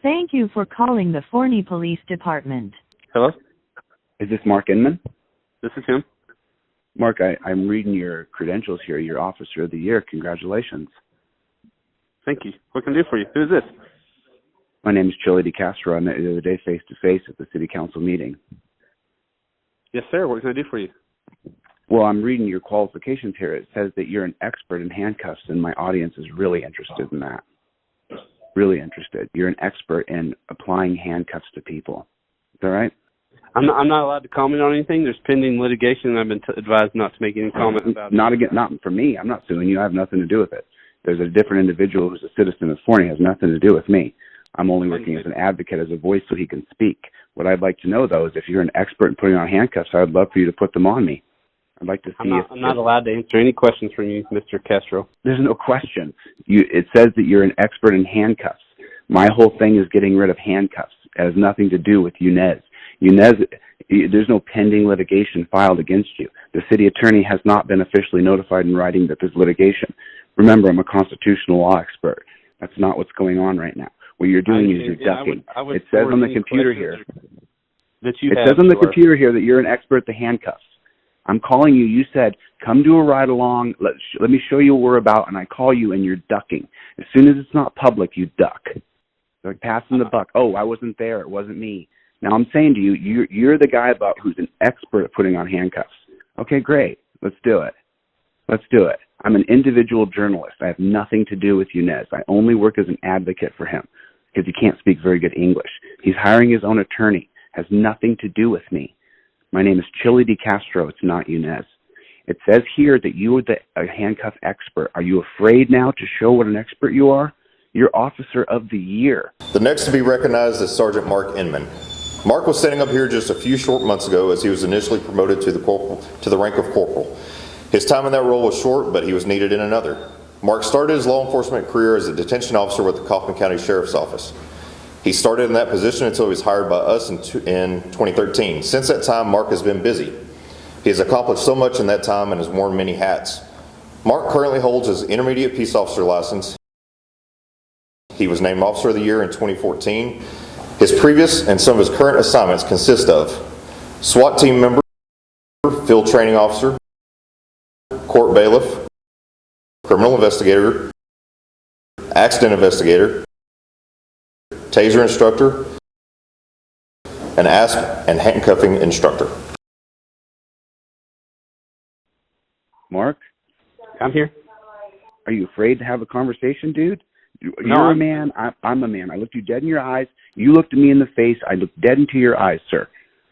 Thank you for calling the Forney Police Department. Hello? Is this Mark Inman? This is him. Mark, I'm reading your credentials here. You're Officer of the Year. Congratulations. Thank you. What can I do for you? Who is this? My name is ChilleDeCastro. I met you the other day face-to-face at the City Council meeting. Yes, sir. What can I do for you? Well, I'm reading your qualifications here. It says that you're an expert in handcuffs, and my audience is really interested in that. Really interested. You're an expert in applying handcuffs to people. Is that right? I'm not allowed to comment on anything. There's pending litigation, and I've been advised not to make any comment about it. Not for me. I'm not suing you. I have nothing to do with it. There's a different individual who's a citizen of Forney. Has nothing to do with me. I'm only working as an advocate, as a voice, so he can speak. What I'd like to know, though, is if you're an expert in putting on handcuffs, I would love for you to put them on me. I'd like to see I'm not allowed to answer any questions from you, Mr. Castro. There's no questions. It says that you're an expert in handcuffs. My whole thing is getting rid of handcuffs. It has nothing to do with Yunez. There's no pending litigation filed against you. The city attorney has not been officially notified in writing that there's litigation. Remember, I'm a constitutional law expert. That's not what's going on right now. What you're doing is you're ducking. It says on the computer here. It says on the computer here that you're an expert at the handcuffs. I'm calling you. You said, come do a ride along. Let me show you what we're about. And I call you and you're ducking. As soon as it's not public, you duck. Like passing the buck. Oh, I wasn't there. It wasn't me. Now I'm saying to you, you're the guy who's an expert at putting on handcuffs. Okay, great. Let's do it. Let's do it. I'm an individual journalist. I have nothing to do with Yunez. I only work as an advocate for him because he can't speak very good English. He's hiring his own attorney. Has nothing to do with me. My name is ChilleDeCastro. It's not Yunez. It says here that you are a handcuff expert. Are you afraid now to show what an expert you are? You're Officer of the Year. The next to be recognized is Sergeant Mark Inman. Mark was standing up here just a few short months ago as he was initially promoted to the rank of corporal. His time in that role was short, but he was needed in another. Mark started his law enforcement career as a detention officer with the Kaufman County Sheriff's Office. He started in that position until he was hired by us in 2013. Since that time, Mark has been busy. He has accomplished so much in that time and has worn many hats. Mark currently holds his intermediate peace officer license. He was named Officer of the Year in 2014. His previous and some of his current assignments consist of SWAT team member, field training officer, court bailiff, criminal investigator, accident investigator, taser instructor, and ASP and handcuffing instructor. Mark? I'm here. Are you afraid to have a conversation, dude? You're a man. I'm a man. I looked you dead in your eyes. You looked at me in the face. I looked dead into your eyes, sir.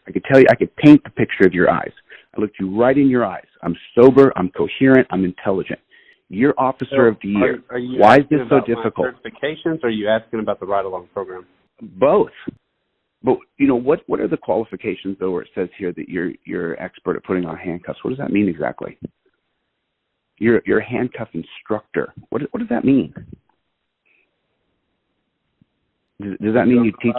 I could tell you, I could paint the picture of your eyes. I looked you right in your eyes. I'm sober. I'm coherent. I'm intelligent. You're Officer of the Year. Why is this so difficult? Certifications, or are you asking about the ride-along program? Both. But, what are the qualifications, though, where it says here that you're expert at putting on handcuffs? What does that mean exactly? You're a handcuff instructor. What does that mean? Does that mean you teach?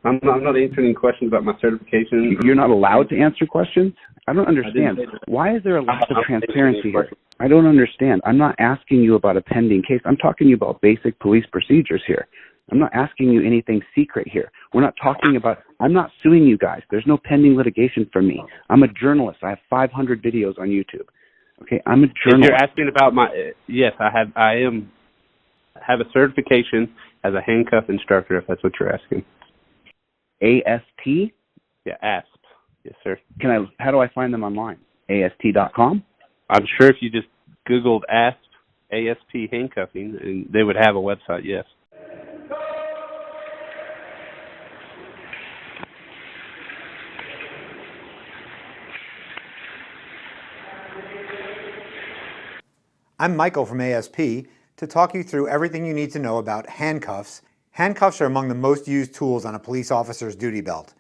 I'm not answering any questions about my certification. You're not allowed to answer questions? I don't understand. Why is there a lack of transparency here? I don't understand. I'm not asking you about a pending case. I'm talking to you about basic police procedures here. I'm not asking you anything secret here. We're not talking about, I'm not suing you guys. There's no pending litigation from me. I'm a journalist. I have 500 videos on YouTube. Okay, I'm a journalist. If you're asking about yes, I have a certification as a handcuff instructor, if that's what you're asking. AST? Yeah, ASP. Yes, sir. How do I find them online? AST.com? I'm sure if you just Googled ASP handcuffing, and they would have a website, yes. I'm Michael from ASP to talk you through everything you need to know about handcuffs. Handcuffs are among the most used tools on a police officer's duty belt.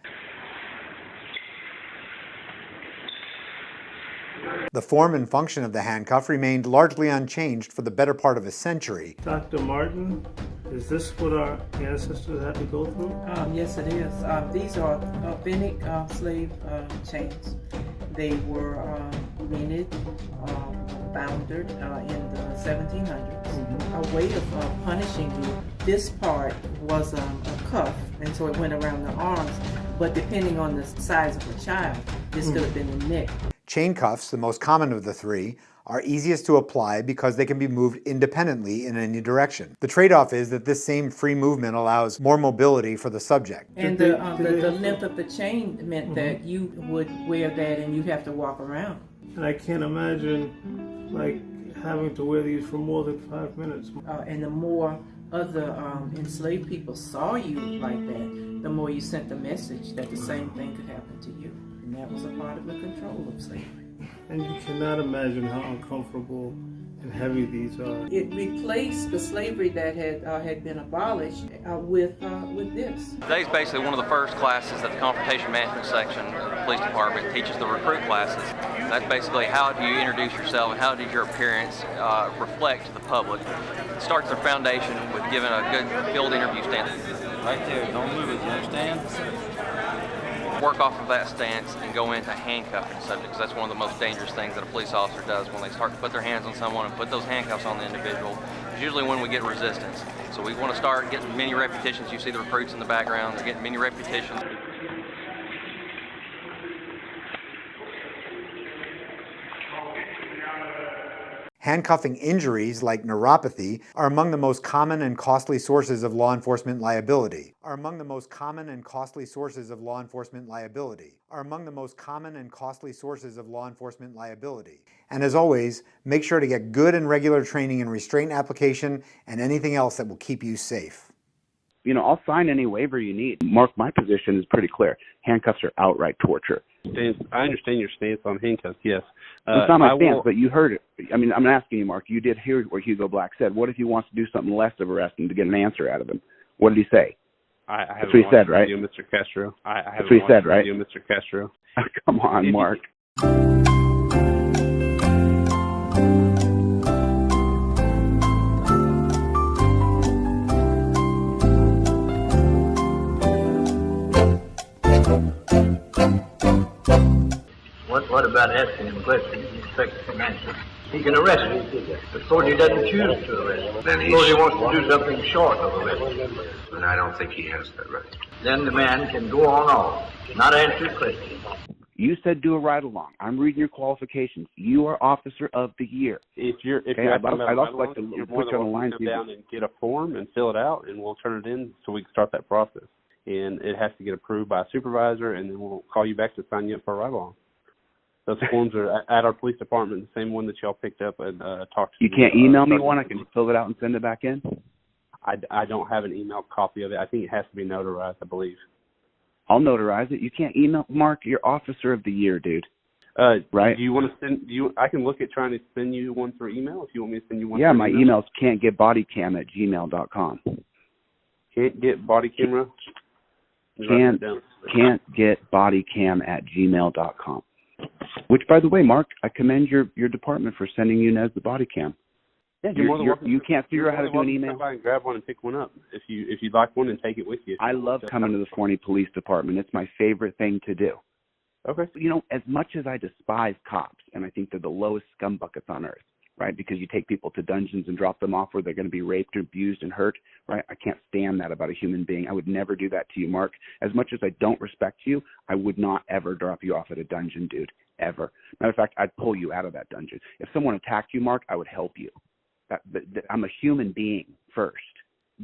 The form and function of the handcuff remained largely unchanged for the better part of a century. Dr. Martin, is this what our ancestors had to go through? Yes, it is. These are authentic slave chains. They were minted founded in the 1700s. A way of punishing you. This part was a cuff, and so it went around the arms, but depending on the size of the child, this could have been the neck. Chain cuffs, the most common of the three, are easiest to apply because they can be moved independently in any direction. The trade-off is that this same free movement allows more mobility for the subject. And the length of the chain meant that you would wear that and you'd have to walk around. And I can't imagine, like, having to wear these for more than 5 minutes. And the more other enslaved people saw you like that, the more you sent the message that the same thing could happen to you. And that was a part of the control of slavery. And you cannot imagine how uncomfortable and heavy these are. It replaced the slavery that had been abolished with this. Today's basically one of the first classes that the Confrontation Management section of the police department teaches the recruit classes. That's basically how do you introduce yourself and how does your appearance reflect to the public. It starts their foundation with giving a good field interview stance. Right there, don't move it, you understand? Work off of that stance and go into handcuffing subjects. That's one of the most dangerous things that a police officer does when they start to put their hands on someone and put those handcuffs on the individual. It's usually when we get resistance. So we want to start getting many repetitions. You see the recruits in the background, they're getting many repetitions. Handcuffing injuries, like neuropathy, are among the most common and costly sources of law enforcement liability. And as always, make sure to get good and regular training in restraint application and anything else that will keep you safe. You know, I'll sign any waiver you need. Mark, my position is pretty clear. Handcuffs are outright torture. I understand your stance on handcuffs, yes. It's not my stance, but you heard it. I mean, I'm asking you, Mark, you did hear what Hugo Black said. What if he wants to do something less of arresting to get an answer out of him? What did he say? That's what he said, right? Mr. Castro. That's what he said, right? Mr. Castro. Come on, Mark. What about asking him questions? He expects some answers. He can arrest him. But suppose he doesn't choose to arrest him. Then suppose he wants to do something short of arrest. And I don't think he has that right. Then the man can go on, not answer questions. You said do a ride-along. I'm reading your qualifications. You are Officer of the Year. I'd also like to put you on the line. Come down and get a form and fill it out, and we'll turn it in so we can start that process. And it has to get approved by a supervisor, and then we'll call you back to sign you up for a ride-along. Those forms are at our police department, the same one that y'all picked up and talked to. You can't email me one? I can fill it out and send it back in? I don't have an email copy of it. I think it has to be notarized, I believe. I'll notarize it. You can't email. Mark, you're Officer of the Year, dude. Right? Do you want to send you? I can look at trying to send you one through email if you want me to send you one. Yeah, my email's can'tgetbodycam@gmail.com. Can't get body camera. Can't get bodycam@gmail.com. Which, by the way, Mark, I commend your department for sending Yunez the body cam. Yeah, you can't figure out how to do an email. And grab one and pick one up if you'd like one and take it with you. I love coming to the Forney Police Department. It's my favorite thing to do. Okay. You know, as much as I despise cops, and I think they're the lowest scumbuckets on earth, right? Because you take people to dungeons and drop them off where they're going to be raped, abused, and hurt, right? I can't stand that about a human being. I would never do that to you, Mark. As much as I don't respect you, I would not ever drop you off at a dungeon, dude, ever. Matter of fact, I'd pull you out of that dungeon. If someone attacked you, Mark, I would help you. I'm a human being first.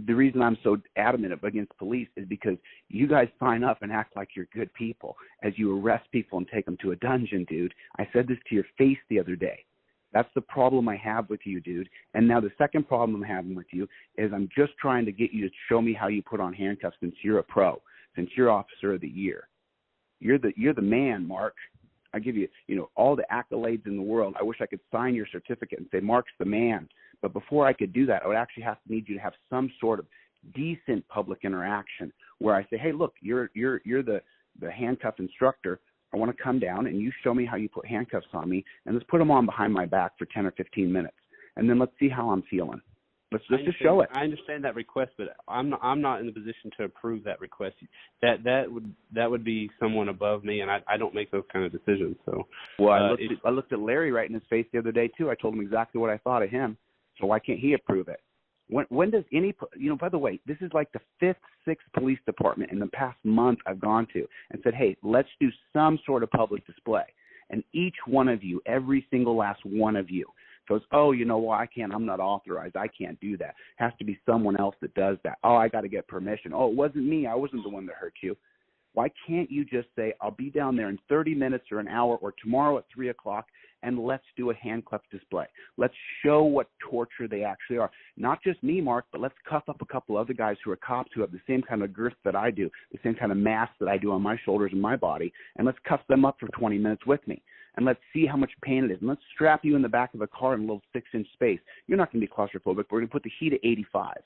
The reason I'm so adamant against police is because you guys sign up and act like you're good people as you arrest people and take them to a dungeon, dude. I said this to your face the other day. That's the problem I have with you, dude. And now the second problem I'm having with you is I'm just trying to get you to show me how you put on handcuffs since you're a pro, since you're Officer of the Year. You're the man, Mark. I give you, all the accolades in the world. I wish I could sign your certificate and say Mark's the man. But before I could do that, I would actually need you to have some sort of decent public interaction where I say, hey, look, you're the handcuff instructor. I want to come down and you show me how you put handcuffs on me, and let's put them on behind my back for 10 or 15 minutes. And then let's see how I'm feeling. Let's just show it. I understand that request, but I'm not in the position to approve that request. That would be someone above me, and I don't make those kind of decisions. So, well, I looked at Larry right in his face the other day too. I told him exactly what I thought of him. So why can't he approve it? When does any, by the way, this is like the 5th, 6th police department in the past month I've gone to and said, hey, let's do some sort of public display. And each one of you, every single last one of you, goes, oh, I can't, I'm not authorized, I can't do that. Has to be someone else that does that. Oh, I got to get permission. Oh, it wasn't me, I wasn't the one that hurt you. Why can't you just say, I'll be down there in 30 minutes or an hour or tomorrow at 3 o'clock, and let's do a handcuff display. Let's show what torture they actually are. Not just me, Mark, but let's cuff up a couple other guys who are cops who have the same kind of girth that I do, the same kind of mass that I do on my shoulders and my body, and let's cuff them up for 20 minutes with me. And let's see how much pain it is. And let's strap you in the back of a car in a little 6-inch space. You're not going to be claustrophobic. We're going to put the heat at 85.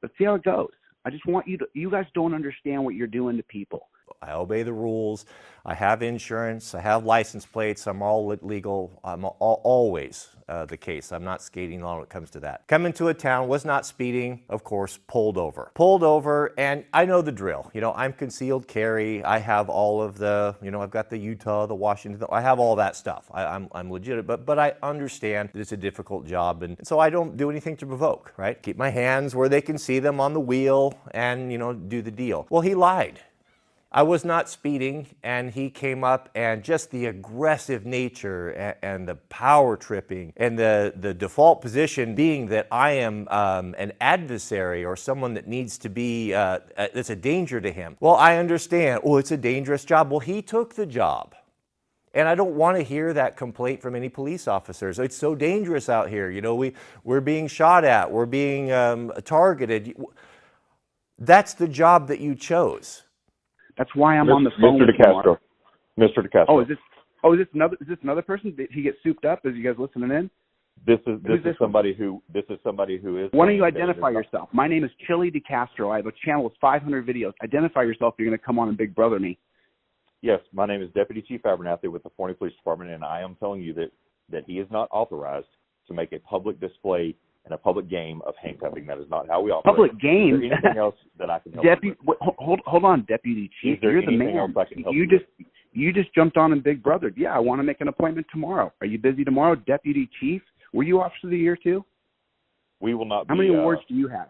Let's see how it goes. I just want you guys don't understand what you're doing to people. I obey the rules. I have insurance. I have license plates. I'm all legal. I'm always the case. I'm not skating on when it comes to that. Come into a town, was not speeding, of course, pulled over, and I know the drill. I'm concealed carry. I have all of the, I've got the Utah, the Washington, I have all that stuff. I'm legit, but I understand that it's a difficult job, and so I don't do anything to provoke, right? Keep my hands where they can see them on the wheel and, do the deal. Well, he lied. I was not speeding, and he came up, and just the aggressive nature and the power tripping and the default position being that I am an adversary or someone that needs to be, that's a danger to him. Well, I understand. Oh, it's a dangerous job. Well, he took the job. And I don't want to hear that complaint from any police officers. It's so dangerous out here. We're being shot at. We're being targeted. That's the job that you chose. That's why I'm on the phone Mr. with DeCastro. Mr. DeCastro. Oh, is this another person? Did he get souped up? Is you guys listening in? This is somebody who is. Why don't you identify yourself? My name is ChilleDeCastro. I have a channel with 500 videos. Identify yourself. You're going to come on and Big Brother me. Yes, my name is Deputy Chief Abernathy with the Forney Police Department, and I am telling you that he is not authorized to make a public display and a public game of handcuffing. That is not how we operate. Public game? Is there anything else that I can help you with? Hold on, Deputy Chief. You're the man. You just jumped on and Big Brothered. Yeah, I want to make an appointment tomorrow. Are you busy tomorrow, Deputy Chief? Were you Officer of the Year too? We will not be. How many awards do you have?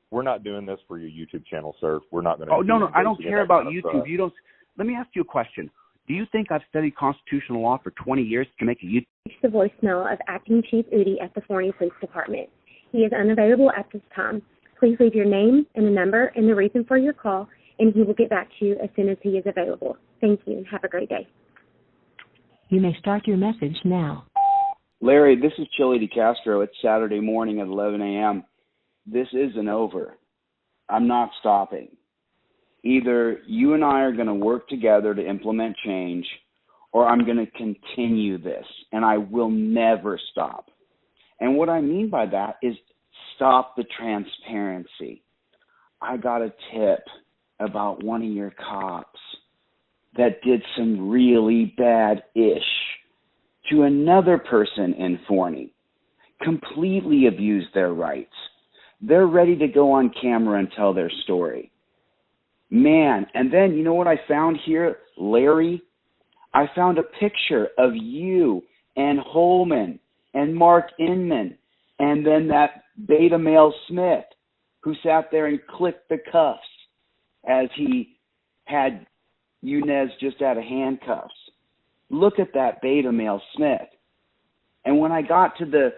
We're not doing this for your YouTube channel, sir. We're not going to. Oh, no, I don't care about YouTube. You don't. Let me ask you a question. Do you think I've studied constitutional law for 20 years to make a YouTube? Reach the voicemail of Acting Chief Udi at the Forney Police Department. He is unavailable at this time. Please leave your name and a number and the reason for your call, and he will get back to you as soon as he is available. Thank you, and have a great day. You may start your message now. Larry, this is ChilleDeCastro. It's Saturday morning at 11 a.m. This isn't over. I'm not stopping. Either you and I are going to work together to implement change, or I'm going to continue this, and I will never stop. And what I mean by that is stop the transparency. I got a tip about one of your cops that did some really bad-ish to another person in Forney, completely abused their rights. They're ready to go on camera and tell their story. Man, and then you know what I found here, Larry? I found a picture of you and Holman and Mark Inman, and then that beta male Smith who sat there and clicked the cuffs as he had Yunez just out of handcuffs. Look at that beta male Smith. And when I got to the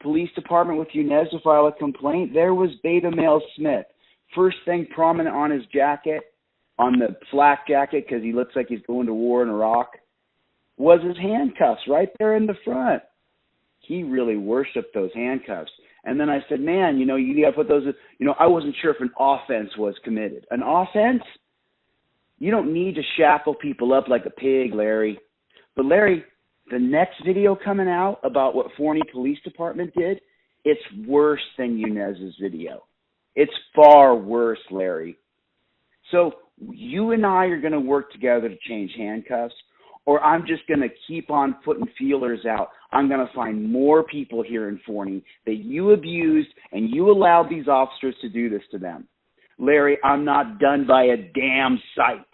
police department with Yunez to file a complaint, there was beta male Smith. First thing prominent on his jacket, on the flak jacket, because he looks like he's going to war in Iraq, was his handcuffs right there in the front. He really worshipped those handcuffs. And then I said, man, you got to put those, I wasn't sure if an offense was committed. An offense? You don't need to shackle people up like a pig, Larry. But Larry, the next video coming out about what Forney Police Department did, it's worse than Yunez's video. It's far worse, Larry. So you and I are going to work together to change handcuffs, or I'm just going to keep on putting feelers out. I'm going to find more people here in Forney that you abused and you allowed these officers to do this to them. Larry, I'm not done by a damn sight.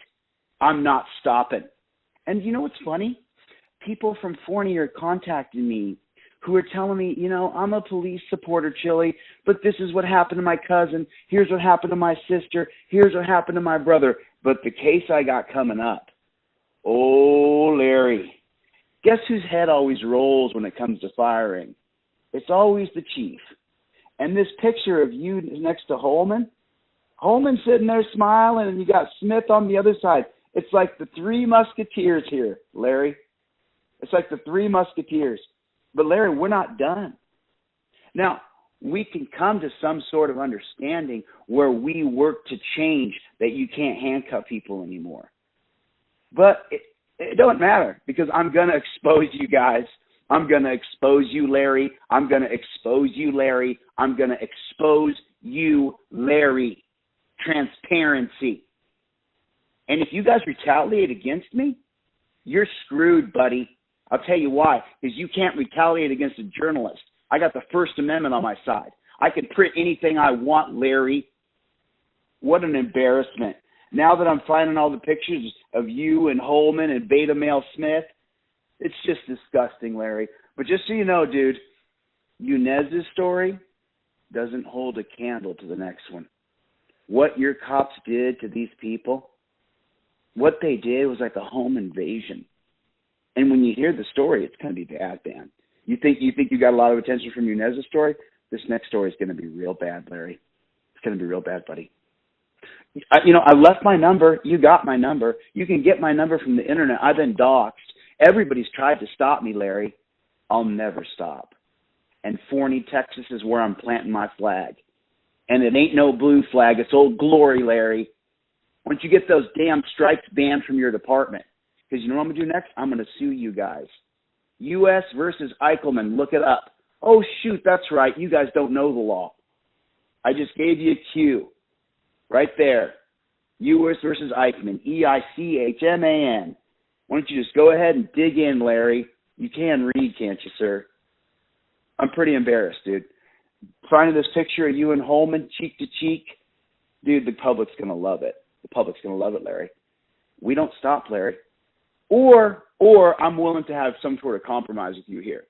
I'm not stopping. And you know what's funny? People from Forney are contacting me who are telling me, you know, I'm a police supporter, Chille, but this is what happened to my cousin. Here's what happened to my sister. Here's what happened to my brother. But the case I got coming up, oh, Larry, guess whose head always rolls when it comes to firing? It's always the chief. And this picture of you next to Holman sitting there smiling, and you got Smith on the other side. It's like the Three Musketeers here, Larry. It's like the Three Musketeers. But, Larry, we're not done. Now, we can come to some sort of understanding where we work to change that you can't handcuff people anymore. But it don't matter, because I'm going to expose you guys. I'm going to expose you, Larry. I'm going to expose you, Larry. I'm going to expose you, Larry. Transparency. And if you guys retaliate against me, you're screwed, buddy. I'll tell you why. Because you can't retaliate against a journalist. I got the First Amendment on my side. I can print anything I want, Larry. What an embarrassment. Now that I'm finding all the pictures of you and Holman and Beta Male Smith, it's just disgusting, Larry. But just so you know, dude, Yunez's story doesn't hold a candle to the next one. What your cops did to these people, what they did was like a home invasion. And when you hear the story, it's going to be bad, man. You think you got a lot of attention from Yunez's story? This next story is going to be real bad, Larry. It's going to be real bad, buddy. I left my number. You got my number. You can get my number from the internet. I've been doxxed. Everybody's tried to stop me, Larry. I'll never stop. And Forney, Texas is where I'm planting my flag. And it ain't no blue flag. It's Old Glory, Larry. Once you get those damn stripes banned from your department, because you know what I'm going to do next? I'm going to sue you guys. U.S. versus Eichelman. Look it up. Oh, shoot, that's right. You guys don't know the law. I just gave you a cue. Right there. U.S. versus Eichmann. E-I-C-H-M-A-N. Why don't you just go ahead and dig in, Larry? You can read, can't you, sir? I'm pretty embarrassed, dude. Finding this picture of you and Holman cheek to cheek, dude, the public's going to love it. The public's going to love it, Larry. We don't stop, Larry. Or I'm willing to have some sort of compromise with you here.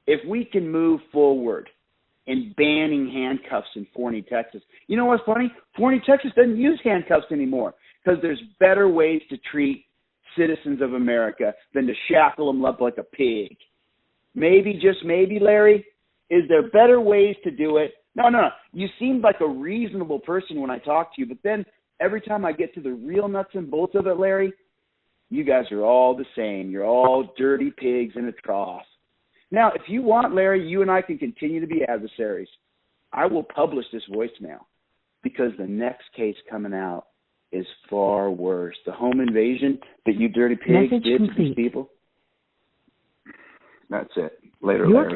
If we can move forward in banning handcuffs in Forney, Texas. You know what's funny? Forney, Texas doesn't use handcuffs anymore because there's better ways to treat citizens of America than to shackle them up like a pig. Maybe, just maybe, Larry, is there better ways to do it? No. You seemed like a reasonable person when I talked to you, but then every time I get to the real nuts and bolts of it, Larry, you guys are all the same. You're all dirty pigs in a trough. Now, if you want, Larry, you and I can continue to be adversaries. I will publish this voicemail because the next case coming out is far worse. The home invasion that you dirty pigs did to these people. That's it. Later, Larry.